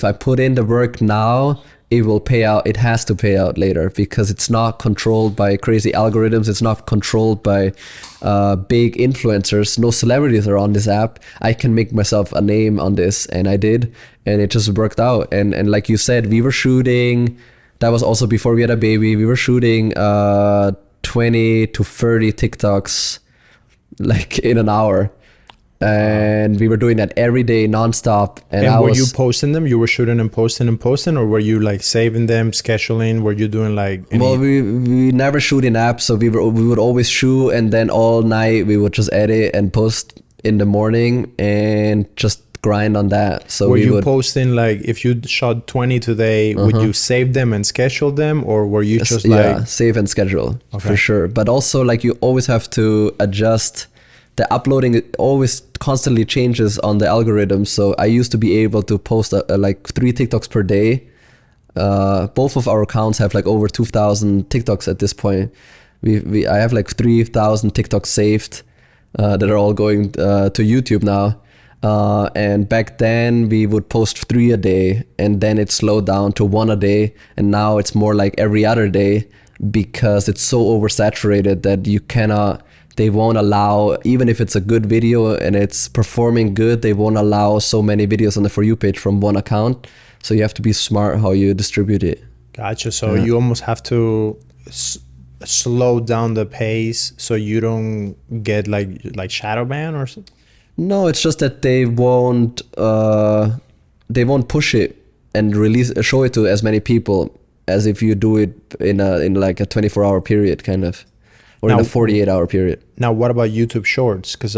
if I put in the work now, it will pay out. It has to pay out later because it's not controlled by crazy algorithms. It's not controlled by big influencers. No celebrities are on this app. I can make myself a name on this, and I did, and it just worked out. And like you said, we were shooting. That was also before we had a baby. We were shooting 20 to 30 TikToks like in an hour. And we were doing that every day nonstop. And were you posting them? You were shooting and posting, or were you like saving them, scheduling? Were you doing like any... Well, we never shoot in apps, so we would always shoot, and then all night we would just edit and post in the morning and just grind on that. So were you posting like if you shot 20 today, would you save them and schedule them, or were you just like save and schedule for sure? But also like you always have to adjust. The uploading always constantly changes on the algorithm. So I used to be able to post like 3 TikToks per day. Both of our accounts have like over 2,000 TikToks at this point. I have like 3,000 TikToks saved that are all going to YouTube now. And back then we would post 3 a day, and then it slowed down to 1 a day. And now it's more like every other day because it's so oversaturated that you cannot... They won't allow, even if it's a good video and it's performing good, they won't allow so many videos on the For You page from one account. So you have to be smart how you distribute it. Gotcha. So you almost have to slow down the pace so you don't get like shadow ban or something? No, it's just that they won't push it and show it to as many people as if you do it in like a 24-hour period kind of. Or now, in a 48-hour period. Now, what about YouTube Shorts? Because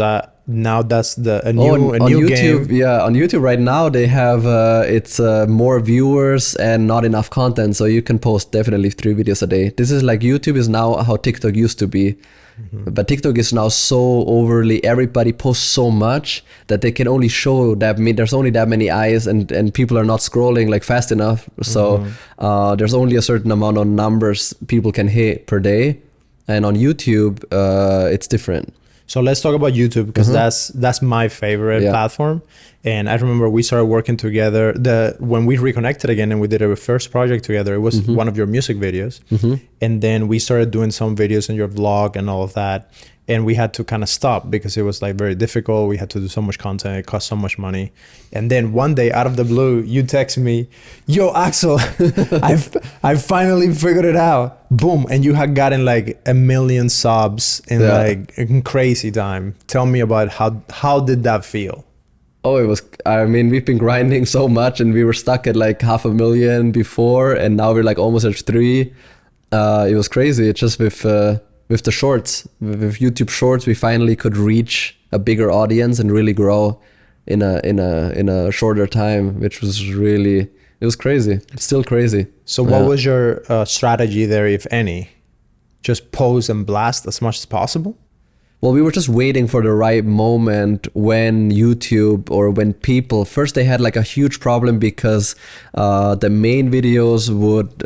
now that's a new YouTube, game. Yeah, on YouTube right now they have it's more viewers and not enough content, so you can post definitely 3 videos a day. This is like YouTube is now how TikTok used to be, but TikTok is now so overly. Everybody posts so much that they can only show that. There's only that many eyes, and people are not scrolling like fast enough. So there's only a certain amount of numbers people can hit per day. And on YouTube, it's different. So let's talk about YouTube because that's my favorite platform. And I remember we started working together. When we reconnected again and we did our first project together, it was one of your music videos. And then we started doing some videos in your vlog and all of that. And we had to kind of stop because it was like very difficult. We had to do so much content. It cost so much money. And then one day out of the blue, you text me, "Yo, Axel, I finally figured it out." Boom. And you had gotten like 1 million subs in like in crazy time. Tell me about how did that feel? Oh, it was, I mean, we've been grinding so much and we were stuck at like 500,000 before, and now we're like almost at 3. It was crazy. It's just with the shorts, with YouTube Shorts, we finally could reach a bigger audience and really grow in a shorter time, which was really, it was crazy. It's still crazy. So what was your strategy there, if any? Just post and blast as much as possible? Well, we were just waiting for the right moment when YouTube or when people, first they had like a huge problem because the main videos would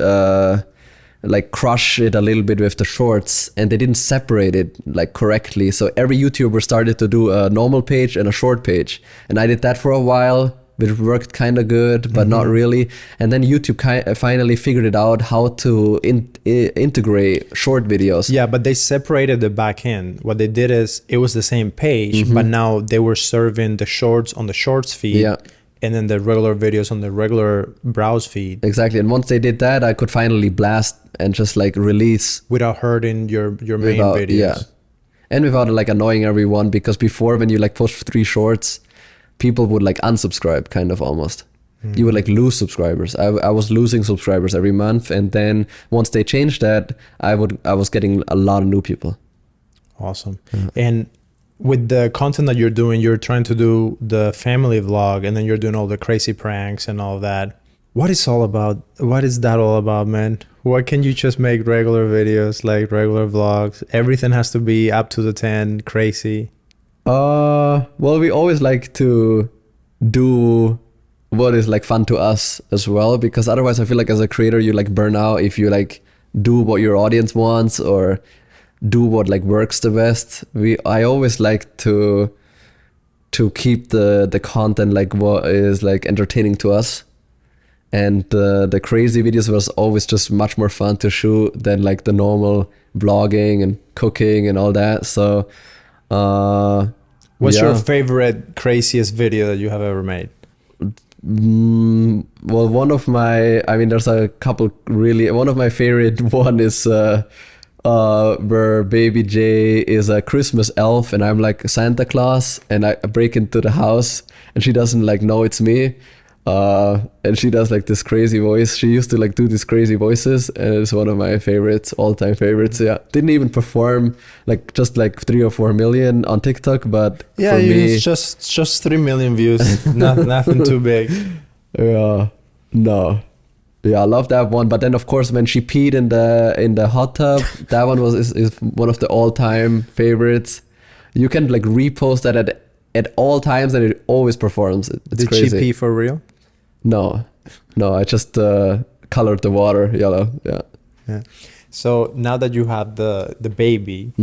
like crush it a little bit with the shorts, and they didn't separate it like correctly. So every YouTuber started to do a normal page and a short page. And I did that for a while, which worked kind of good, but not really. And then YouTube finally figured it out how to integrate short videos. Yeah, but they separated the back end. What they did is it was the same page, but now they were serving the shorts on the shorts feed. Yeah. And then the regular videos on the regular browse feed. Exactly. And once they did that, I could finally blast and just like release. Without hurting your main videos. Yeah. And without like annoying everyone, because before when you like post 3 shorts, people would like unsubscribe kind of almost. You would like lose subscribers. I was losing subscribers every month. And then once they changed that, I was getting a lot of new people. Awesome. And with the content that you're doing, you're trying to do the family vlog, and then you're doing all the crazy pranks and all that. What is all about? What is that all about, man? Why can't you just make regular videos, like regular vlogs? Everything has to be up to the 10, crazy. Well, we always like to do what is like fun to us as well, because otherwise I feel like as a creator, you like burn out if you like do what your audience wants or do what like works the best. I always like to keep the content like what is like entertaining to us. And the crazy videos was always just much more fun to shoot than like the normal vlogging and cooking and all that. So what's your favorite craziest video that you have ever made? Well, there's a couple really. One of my favorite one is where baby J is a Christmas elf and I'm like Santa Claus, and I break into the house and she doesn't like know it's me. And she does like this crazy voice. She used to like do these crazy voices, and it's one of my favorites, all-time favorites. Yeah, didn't even perform, like just like 3 or 4 million on TikTok, but yeah, for me, it's just 3 million views. Nothing too big. Yeah, no, yeah, I love that one. But then of course when she peed in the hot tub, that one is one of the all-time favorites. You can like repost that at all times and it always performs. It's Did crazy. She pee for real? No, I just colored the water yellow. Yeah. So now that you have the baby,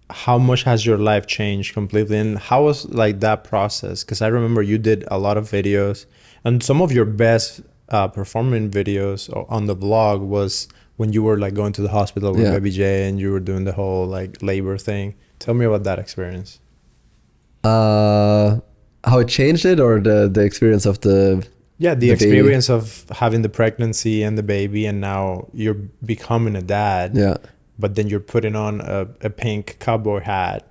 how much has your life changed completely, and how was like that process? Because I remember you did a lot of videos, and some of your best performing videos on the vlog was when you were like going to the hospital with baby J and you were doing the whole like labor thing. Tell me about that experience. How it changed it, or the experience of the experience of having the pregnancy and the baby, and now you're becoming a dad. Yeah. But then you're putting on a pink cowboy hat.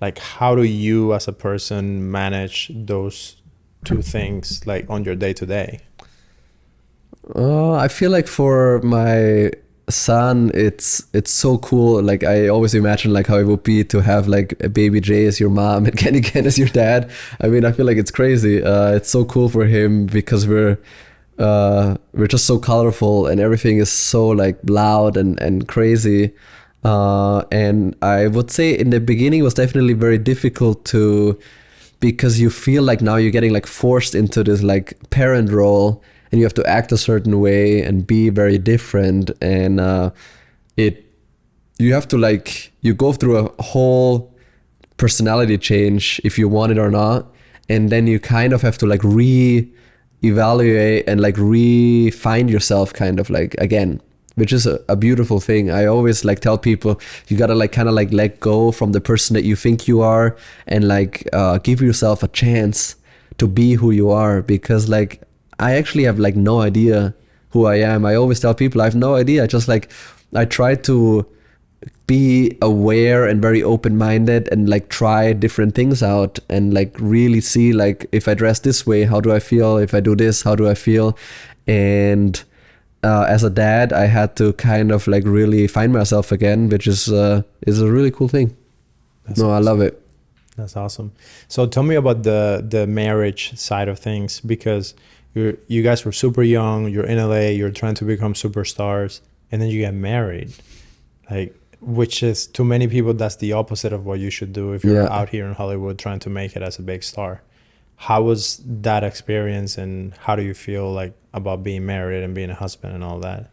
Like, how do you as a person manage those two things like on your day to day? I feel like for my son, it's so cool. Like I always imagine like how it would be to have like a baby J as your mom and Kandy Ken as your dad. I mean, I feel like it's crazy. It's so cool for him because we're just so colorful and everything is so like loud and crazy. And I would say in the beginning it was definitely very difficult because you feel like now you're getting like forced into this like parent role, and you have to act a certain way and be very different. And you have to like, you go through a whole personality change if you want it or not. And then you kind of have to like re-evaluate and like re-find yourself kind of like again, which is a beautiful thing. I always like tell people, you gotta like kind of like let go from the person that you think you are and like give yourself a chance to be who you are, because like I actually have like no idea who I am. I always tell people I have no idea. I try to be aware and very open-minded and like try different things out and like really see like if I dress this way, how do I feel? If I do this, how do I feel? And as a dad, I had to kind of like really find myself again, which is a really cool thing. Awesome. I love it. That's awesome. So tell me about the marriage side of things, because you guys were super young, you're in LA, you're trying to become superstars, and then you get married, like, which is, to many people, that's the opposite of what you should do if you're out here in Hollywood trying to make it as a big star. How was that experience, and how do you feel like about being married and being a husband and all that?